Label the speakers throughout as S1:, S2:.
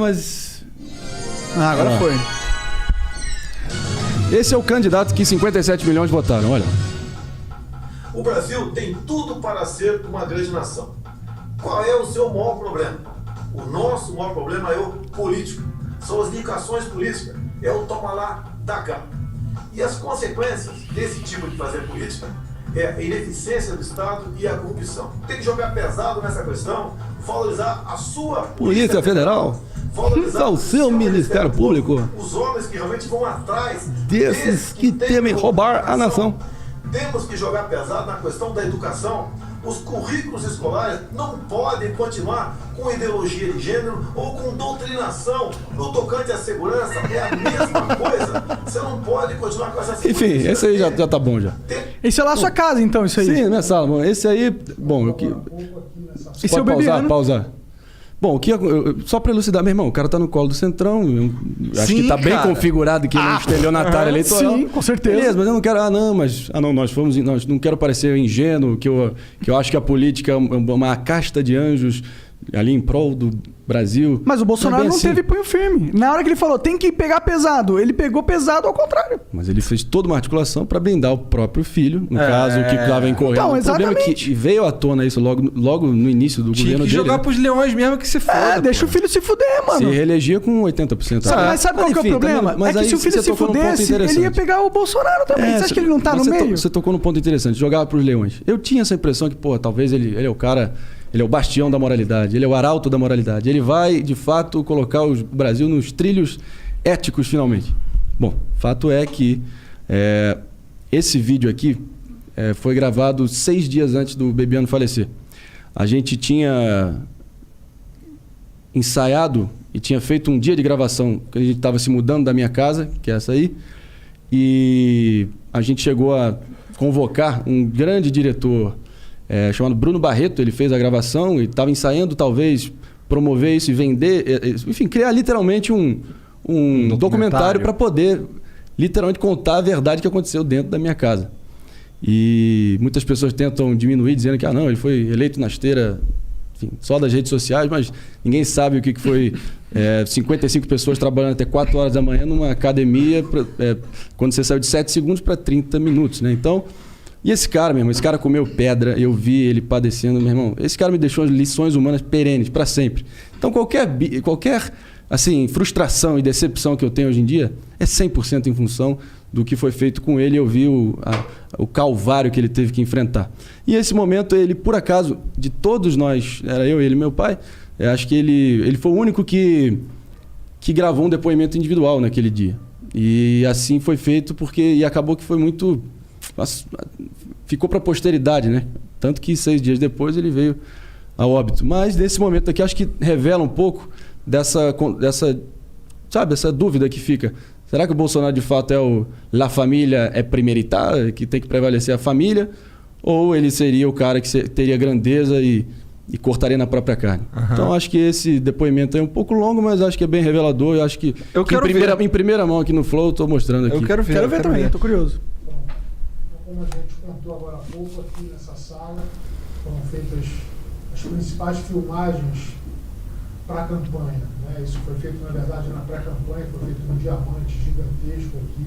S1: Mas...
S2: agora foi.
S1: Esse é o candidato que 57 milhões votaram, olha.
S3: O Brasil tem tudo para ser uma grande nação. Qual é o seu maior problema? O nosso maior problema é o político. São as indicações políticas. É o toma lá, dá cá. E as consequências desse tipo de fazer política é a ineficiência do Estado e a corrupção. Tem que jogar pesado nessa questão, valorizar a sua
S1: Polícia Federal, valorizar o seu Ministério Público,
S3: os homens que realmente vão atrás
S1: desses que temem roubar a nação.
S3: Temos que jogar pesado na questão da educação. Os currículos escolares não podem continuar com ideologia de gênero ou com doutrinação. No tocante à segurança, é a mesma coisa. Você não pode continuar com essa segurança.
S1: Enfim, esse aí já tá bom já.
S2: Esse é lá a sua casa, então, isso aí?
S1: Sim, minha sala. Bom, esse aí... Bom,
S2: Esse é o
S1: pausar. Bom, só pra elucidar, meu irmão, o cara tá no colo do Centrão, acho que tá bem configurado que no estelionatário eleitoral.
S2: Sim, com certeza.
S1: Beleza, mas eu não quero, nós não quero parecer ingênuo, que eu acho que a política é uma casta de anjos ali em prol do Brasil.
S2: Mas o Bolsonaro não teve punho firme. Na hora que ele falou, tem que pegar pesado, ele pegou pesado ao contrário.
S1: Mas ele fez toda uma articulação para blindar o próprio filho, no caso, que estava incorrendo.
S2: Então,
S1: o problema é que veio à tona isso logo no início do governo dele.
S4: Jogar pros leões mesmo que se foda.
S2: Deixa o filho se fuder, mano.
S1: Se reelegia com 80%.
S2: Mas sabe qual que é o problema?
S1: Mas
S2: é que se o filho se fudesse, ele ia pegar o Bolsonaro também. Você acha que ele não tá no meio?
S1: Você tocou num ponto interessante, jogar pros leões. Eu tinha essa impressão que, talvez ele é o cara... Ele é o bastião da moralidade, ele é o arauto da moralidade. Ele vai, de fato, colocar o Brasil nos trilhos éticos, finalmente. Bom, fato é que esse vídeo aqui foi gravado 6 dias antes do Bebiano falecer. A gente tinha ensaiado e tinha feito um dia de gravação, que a gente estava se mudando da minha casa, que é essa aí, e a gente chegou a convocar um grande diretor chamado Bruno Barreto. Ele fez a gravação e estava ensaiando, talvez, promover isso e vender, enfim, criar literalmente um documentário para poder literalmente contar a verdade que aconteceu dentro da minha casa. E muitas pessoas tentam diminuir, dizendo que ele foi eleito na esteira, enfim, só das redes sociais, mas ninguém sabe o que foi 55 pessoas trabalhando até 4 horas da manhã numa academia, quando você saiu de 7 segundos para 30 minutos, né? Então... E esse cara, meu irmão, esse cara comeu pedra, eu vi ele padecendo, meu irmão. Esse cara me deixou lições humanas perenes, para sempre. Então, qualquer assim, frustração e decepção que eu tenho hoje em dia é 100% em função do que foi feito com ele. Eu vi o calvário que ele teve que enfrentar. E esse momento, ele, por acaso, de todos nós, era eu, ele e meu pai, acho que ele foi o único que gravou um depoimento individual naquele dia. E assim foi feito e acabou que foi muito... ficou para a posteridade, né? Tanto que 6 dias depois ele veio a óbito. Mas nesse momento aqui acho que revela um pouco dessa dúvida que fica. Será que o Bolsonaro de fato é o La Família é primeiritar, que tem que prevalecer a família? Ou ele seria o cara que teria grandeza e cortaria na própria carne? Então acho que esse depoimento é um pouco longo, mas acho que é bem revelador. Eu acho que em primeira mão aqui no Flow eu estou mostrando aqui.
S2: Eu quero ver também, estou curioso.
S5: Como a gente contou agora há pouco, aqui nessa sala foram feitas as principais filmagens para a campanha, né? Isso foi feito, na verdade, na pré-campanha, foi feito um diamante gigantesco aqui,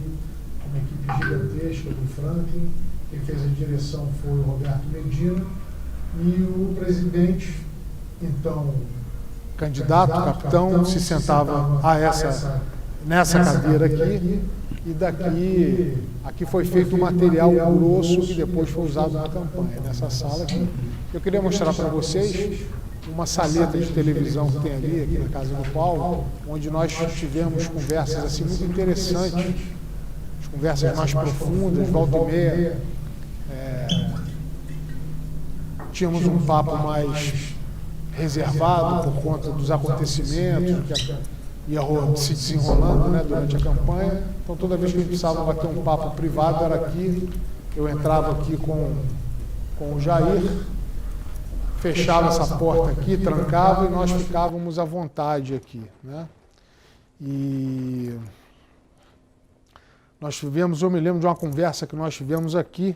S5: uma equipe gigantesca do Franklin. Quem fez a direção foi o Roberto Medina e o presidente, então, candidato, capitão, se sentava nessa cadeira aqui. E aqui foi feito um material grosso que depois foi usado na campanha, nessa sala aqui. Eu queria mostrar para vocês uma saleta de televisão que tem ali, aqui na casa do Paulo, onde nós tivemos conversas assim muito interessantes, as conversas mais profundas, volta e meia. Tínhamos um papo mais reservado por conta dos acontecimentos, ia se desenrolando, né, durante a campanha. Então toda vez que a gente precisava bater um papo privado era aqui. Eu entrava aqui com o Jair, fechava essa porta aqui, trancava e nós ficávamos à vontade aqui, né? E nós tivemos, eu me lembro de uma conversa que nós tivemos aqui,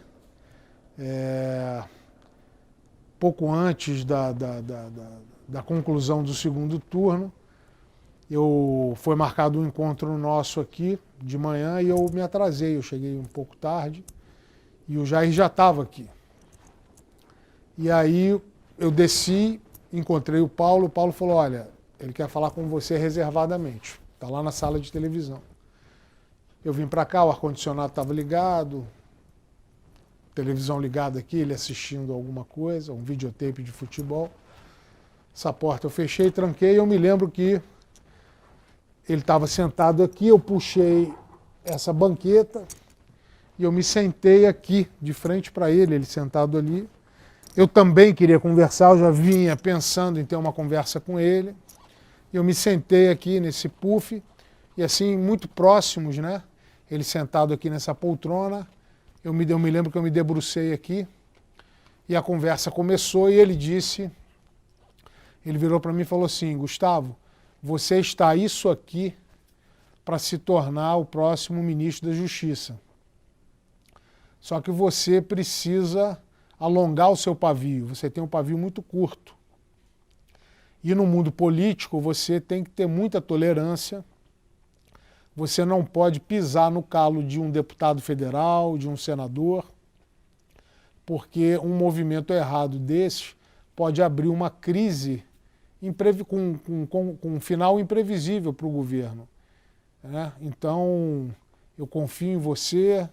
S5: pouco antes da conclusão do segundo turno, Foi marcado um encontro nosso aqui de manhã e eu me atrasei, eu cheguei um pouco tarde e o Jair já estava aqui. E aí eu desci, encontrei o Paulo falou, olha, ele quer falar com você reservadamente, está lá na sala de televisão. Eu vim para cá, o ar-condicionado estava ligado, televisão ligada aqui, ele assistindo alguma coisa, um videotape de futebol. Essa porta eu fechei, tranquei, eu me lembro que ele estava sentado aqui, eu puxei essa banqueta e eu me sentei aqui, de frente para ele sentado ali. Eu também queria conversar, eu já vinha pensando em ter uma conversa com ele. Eu me sentei aqui nesse puff e assim, muito próximos, né? Ele sentado aqui nessa poltrona, eu me lembro que eu me debrucei aqui e a conversa começou e ele virou para mim e falou assim, Gustavo, você está isso aqui para se tornar o próximo ministro da Justiça. Só que você precisa alongar o seu pavio, você tem um pavio muito curto. E no mundo político você tem que ter muita tolerância, você não pode pisar no calo de um deputado federal, de um senador, porque um movimento errado desse pode abrir uma crise com um final imprevisível para o governo. Né? Então, eu confio em você,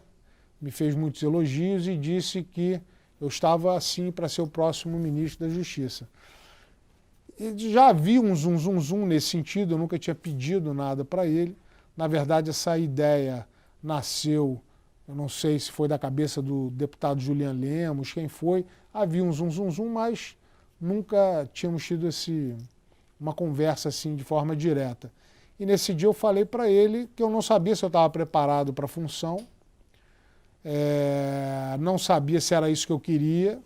S5: me fez muitos elogios e disse que eu estava assim para ser o próximo ministro da Justiça. E já havia um zum nesse sentido, eu nunca tinha pedido nada para ele. Na verdade, essa ideia nasceu, eu não sei se foi da cabeça do deputado Julian Lemos, quem foi. Havia um zum, mas nunca tínhamos tido uma conversa assim de forma direta. E nesse dia eu falei para ele que eu não sabia se eu estava preparado para a função, não sabia se era isso que eu queria,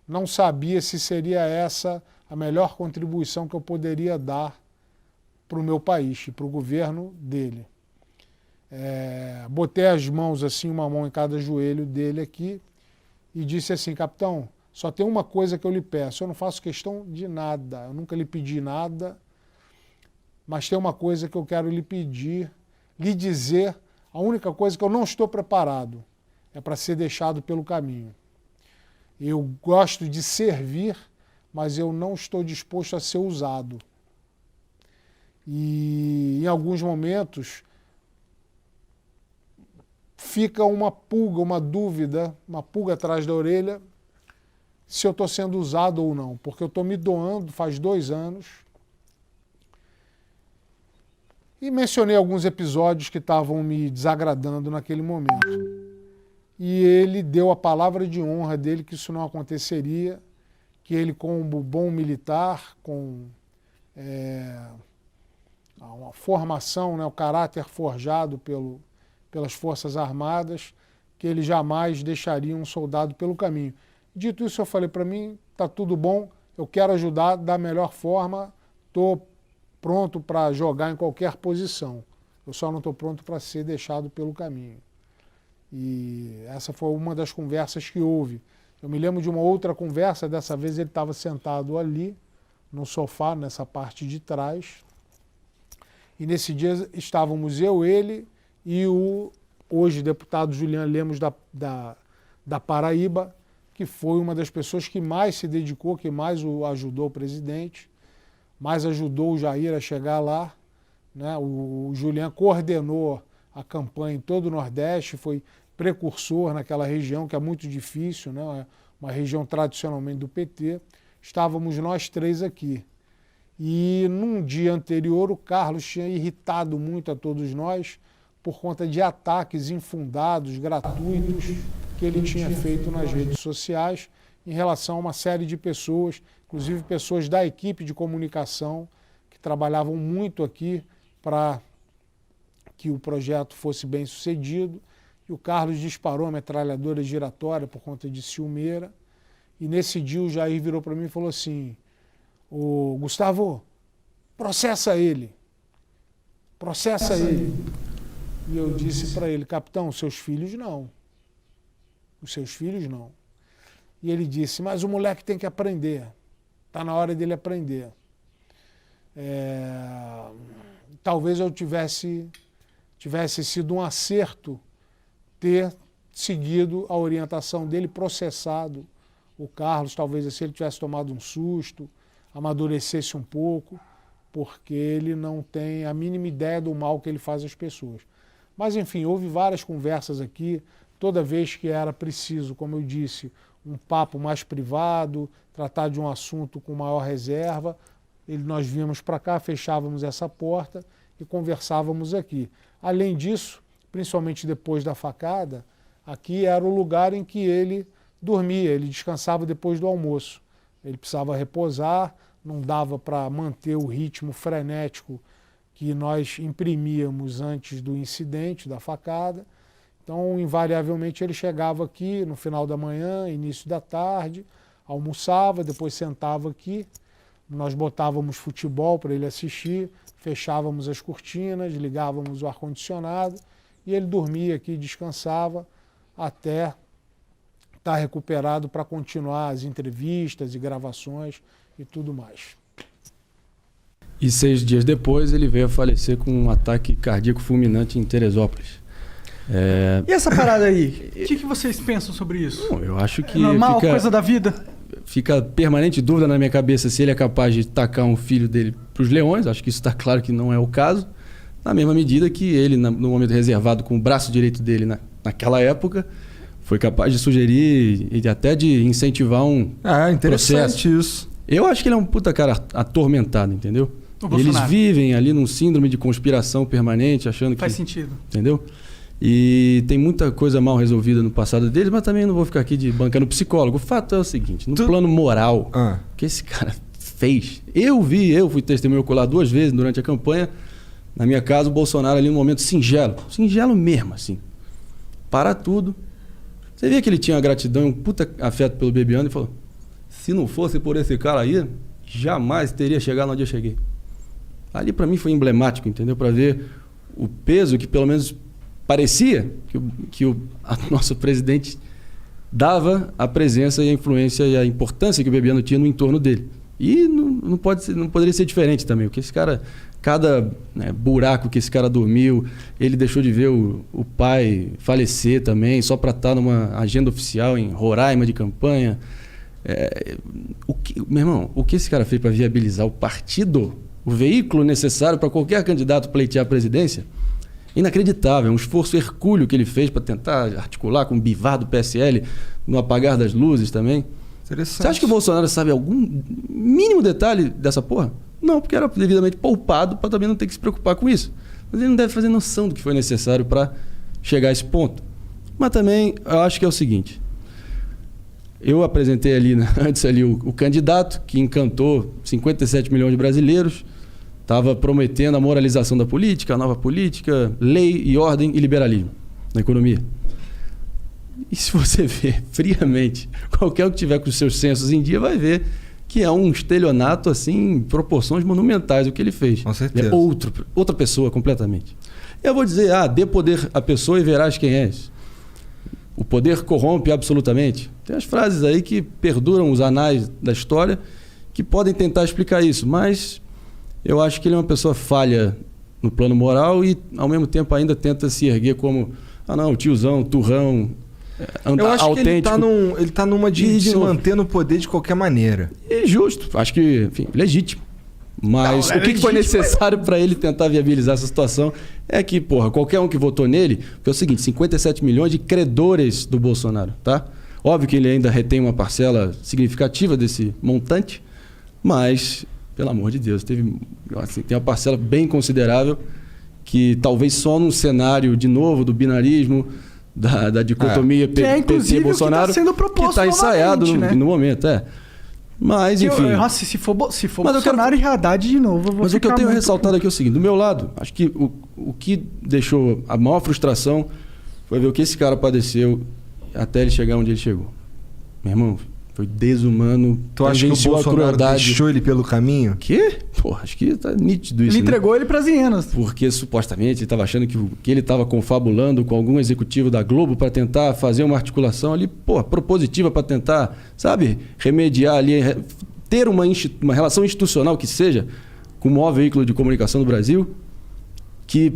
S5: não sabia se seria essa a melhor contribuição que eu poderia dar para o meu país e para o governo dele. Botei as mãos assim, uma mão em cada joelho dele aqui e disse assim, capitão, só tem uma coisa que eu lhe peço, eu não faço questão de nada, eu nunca lhe pedi nada, mas tem uma coisa que eu quero lhe pedir, lhe dizer, a única coisa que eu não estou preparado é para ser deixado pelo caminho. Eu gosto de servir, mas eu não estou disposto a ser usado. E em alguns momentos fica uma pulga, uma dúvida, uma pulga atrás da orelha, se eu estou sendo usado ou não, porque eu estou me doando faz 2 anos. E mencionei alguns episódios que estavam me desagradando naquele momento. E ele deu a palavra de honra dele que isso não aconteceria, que ele, como bom militar, com uma formação, né, o caráter forjado pelas Forças Armadas, que ele jamais deixaria um soldado pelo caminho. Dito isso, eu falei para mim, está tudo bom, eu quero ajudar da melhor forma, estou pronto para jogar em qualquer posição. Eu só não estou pronto para ser deixado pelo caminho. E essa foi uma das conversas que houve. Eu me lembro de uma outra conversa, dessa vez ele estava sentado ali, no sofá, nessa parte de trás. E nesse dia estávamos eu, ele e o hoje deputado Julian Lemos da Paraíba, que foi uma das pessoas que mais se dedicou, que mais o ajudou o presidente, mais ajudou o Jair a chegar lá. Né? O Julian coordenou a campanha em todo o Nordeste, foi precursor naquela região, que é muito difícil, né? Uma região tradicionalmente do PT. Estávamos nós 3 aqui. E num dia anterior o Carlos tinha irritado muito a todos nós por conta de ataques infundados, gratuitos, que ele tinha feito nas redes sociais em relação a uma série de pessoas, inclusive pessoas da equipe de comunicação que trabalhavam muito aqui para que o projeto fosse bem sucedido. E o Carlos disparou a metralhadora giratória por conta de ciumeira. E nesse dia o Jair virou para mim e falou assim, "Ô, Gustavo, processa ele. Processa ele." E eu disse para ele, capitão, os seus filhos não. Os seus filhos não. E ele disse, mas o moleque tem que aprender. Está na hora dele aprender.
S6: talvez eu tivesse sido um acerto ter seguido a orientação dele, processado o Carlos, talvez se ele tivesse tomado um susto, amadurecesse um pouco, porque ele não tem a mínima ideia do mal que ele faz às pessoas. Mas, enfim, houve várias conversas aqui, toda vez que era preciso, como eu disse, um papo mais privado, tratar de um assunto com maior reserva, nós vínhamos para cá, fechávamos essa porta e conversávamos aqui. Além disso, principalmente depois da facada, aqui era o lugar em que ele dormia, ele descansava depois do almoço. Ele precisava repousar, não dava para manter o ritmo frenético que nós imprimíamos antes do incidente, da facada. Então, invariavelmente, ele chegava aqui no final da manhã, início da tarde, almoçava, depois sentava aqui, nós botávamos futebol para ele assistir, fechávamos as cortinas, ligávamos o ar-condicionado e ele dormia aqui, descansava até estar recuperado para continuar as entrevistas e gravações e tudo mais.
S1: E 6 dias depois ele veio a falecer com um ataque cardíaco fulminante em Teresópolis.
S2: E essa parada aí? O que vocês pensam sobre isso?
S1: Bom, eu acho que
S2: normal, coisa da vida?
S1: Fica permanente dúvida na minha cabeça se ele é capaz de tacar um filho dele para os leões. Acho que isso está claro que não é o caso. Na mesma medida que ele, no momento reservado com o braço direito dele naquela época, foi capaz de sugerir e até de incentivar um
S4: interessante
S1: processo.
S4: Isso.
S1: Eu acho que ele é um puta cara atormentado, entendeu? Eles vivem ali num síndrome de conspiração permanente, achando que...
S2: Faz sentido.
S1: Entendeu? E tem muita coisa mal resolvida no passado deles, mas também não vou ficar aqui bancando psicólogo. O fato é o seguinte, no plano moral, o que esse cara fez... Eu fui testemunho ocular 2 vezes durante a campanha. Na minha casa, o Bolsonaro ali num momento singelo mesmo, assim. Para tudo. Você via que ele tinha gratidão e um puta afeto pelo Bebiano e falou: se não fosse por esse cara aí, jamais teria chegado onde eu cheguei. Ali para mim foi emblemático, entendeu? Para ver o peso que pelo menos parecia que o nosso presidente dava à presença e à influência e à importância que o Bebiano tinha no entorno dele. E não poderia ser diferente também, porque esse cara, cada buraco que esse cara dormiu, ele deixou de ver o pai falecer também, só para estar numa agenda oficial em Roraima de campanha. Meu irmão, o que esse cara fez para viabilizar o partido, o veículo necessário para qualquer candidato pleitear a presidência, inacreditável. É um esforço hercúleo que ele fez para tentar articular com o Bivar do PSL no apagar das luzes também. Você acha que o Bolsonaro sabe algum mínimo detalhe dessa porra? Não, porque era devidamente poupado para também não ter que se preocupar com isso. Mas ele não deve fazer noção do que foi necessário para chegar a esse ponto. Mas também eu acho que é o seguinte: eu apresentei ali, antes ali o candidato que encantou 57 milhões de brasileiros, estava prometendo a moralização da política, a nova política, lei e ordem e liberalismo na economia. E se você ver friamente, qualquer um que tiver com os seus sensos em dia vai ver que é um estelionato assim, em proporções monumentais o que ele fez.
S4: Com certeza.
S1: Ele é outra pessoa completamente. Eu vou dizer, dê poder à pessoa e verás quem és. O poder corrompe absolutamente. Tem as frases aí que perduram os anais da história que podem tentar explicar isso, mas eu acho que ele é uma pessoa falha no plano moral e ao mesmo tempo ainda tenta se erguer como tiozão, turrão,
S4: eu acho
S1: autêntico.
S4: Que ele tá numa de se manter no poder de qualquer maneira.
S1: É justo, acho que, enfim, legítimo. Mas o que foi necessário para ele tentar viabilizar essa situação é que, qualquer um que votou nele, foi o seguinte: 57 milhões de credores do Bolsonaro, tá? Óbvio que ele ainda retém uma parcela significativa desse montante, mas, pelo amor de Deus, tem uma parcela bem considerável que talvez só num cenário, de novo, do binarismo, da dicotomia PT-Bolsonaro, que está ensaiado no momento, Mas, enfim...
S2: Nossa, se for Bolsonaro e Haddad de novo...
S1: Mas o que eu tenho ressaltado aqui é o seguinte: do meu lado, acho que o que deixou a maior frustração foi ver o que esse cara padeceu até ele chegar onde ele chegou. Meu irmão, foi desumano.
S4: Tu acha que o Bolsonaro deixou ele pelo caminho?
S1: Quê? Acho que tá nítido isso.
S2: Ele entregou ele para as hienas.
S1: Porque supostamente ele estava achando que ele estava confabulando com algum executivo da Globo para tentar fazer uma articulação ali, propositiva para tentar, remediar ali, ter uma relação institucional que seja com o maior veículo de comunicação do Brasil. que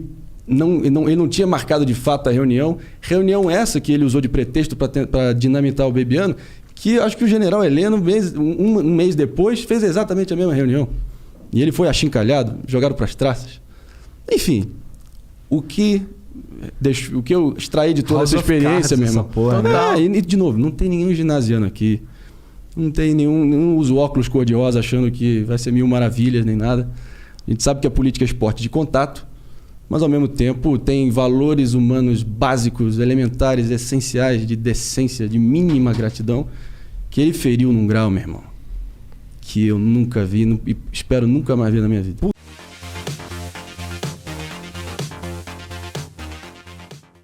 S1: ele não tinha marcado de fato a reunião. Reunião essa que ele usou de pretexto para dinamitar o Bebiano, que acho que o general Heleno, um mês depois, fez exatamente a mesma reunião. E ele foi achincalhado, jogado para as traças. Enfim, o que eu extraí de toda essa experiência, meu irmão.
S4: Porra,
S1: E, de novo, não tem nenhum ginasiano aqui. Não tem nenhum usa óculos cor-de-rosa achando que vai ser mil maravilhas nem nada. A gente sabe que a política é esporte de contato, mas ao mesmo tempo tem valores humanos básicos, elementares, essenciais, de decência, de mínima gratidão, que ele feriu num grau, meu irmão, que eu nunca vi e espero nunca mais ver na minha vida.